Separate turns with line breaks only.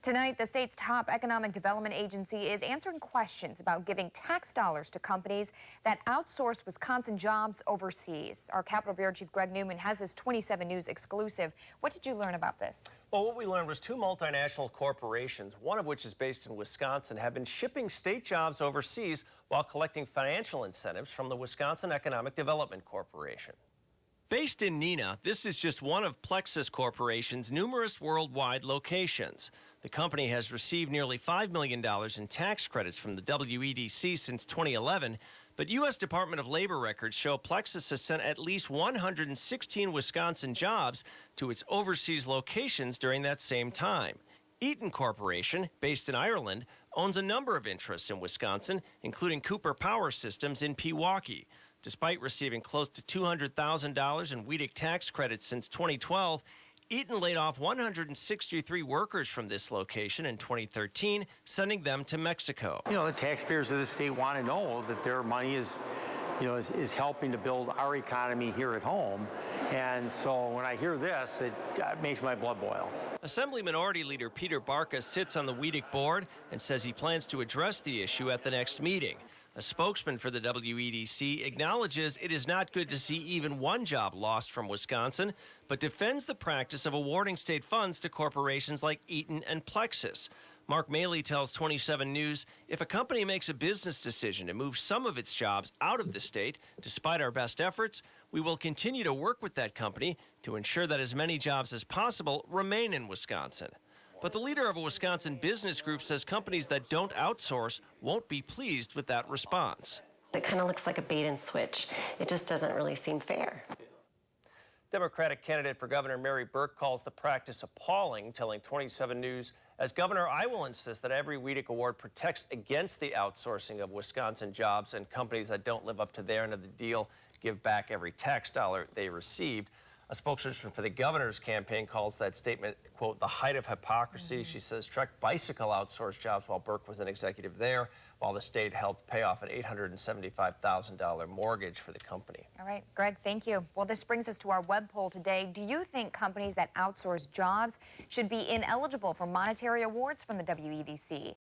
Tonight, the state's top economic development agency is answering questions about giving tax dollars to companies that outsource Wisconsin jobs overseas. Our Capitol Bureau Chief Greg Newman has his 27 News exclusive. What did you learn about this?
Well, what we learned was two multinational corporations, one of which is based in Wisconsin, have been shipping state jobs overseas while collecting financial incentives from the Wisconsin Economic Development Corporation. Based in Neenah, this is just one of Plexus Corporation's numerous worldwide locations. The company has received nearly $5 million in tax credits from the WEDC since 2011, but U.S. Department of Labor records show Plexus has sent at least 116 Wisconsin jobs to its overseas locations during that same time. Eaton Corporation, based in Ireland, owns a number of interests in Wisconsin, including Cooper Power Systems in Pewaukee. Despite receiving close to $200,000 in WEDC tax credits since 2012, Eaton laid off 163 workers from this location in 2013, sending them to Mexico.
The taxpayers of the state want to know that their money is helping to build our economy here at home. And so when I hear this, it makes my blood boil.
Assembly Minority Leader Peter Barca sits on the WEDC board and says he plans to address the issue at the next meeting. A spokesman for the WEDC acknowledges it is not good to see even one job lost from Wisconsin, but defends the practice of awarding state funds to corporations like Eaton and Plexus. Mark Maley tells 27 News, if a company makes a business decision to move some of its jobs out of the state, despite our best efforts, we will continue to work with that company to ensure that as many jobs as possible remain in Wisconsin. But the leader of a Wisconsin business group says companies that don't outsource won't be pleased with that response.
It kind of looks like a bait and switch. It just doesn't really seem fair.
Democratic candidate for Governor Mary Burke calls the practice appalling, telling 27 News, as governor, I will insist that every WEDC award protects against the outsourcing of Wisconsin jobs, and companies that don't live up to their end of the deal give back every tax dollar they received. A spokesperson for the governor's campaign calls that statement, quote, the height of hypocrisy. She says Trek Bicycle outsourced jobs while Burke was an executive there, while the state helped pay off an $875,000 mortgage for the company.
All right, Greg, thank you. Well, this brings us to our web poll today. Do you think companies that outsource jobs should be ineligible for monetary awards from the WEDC?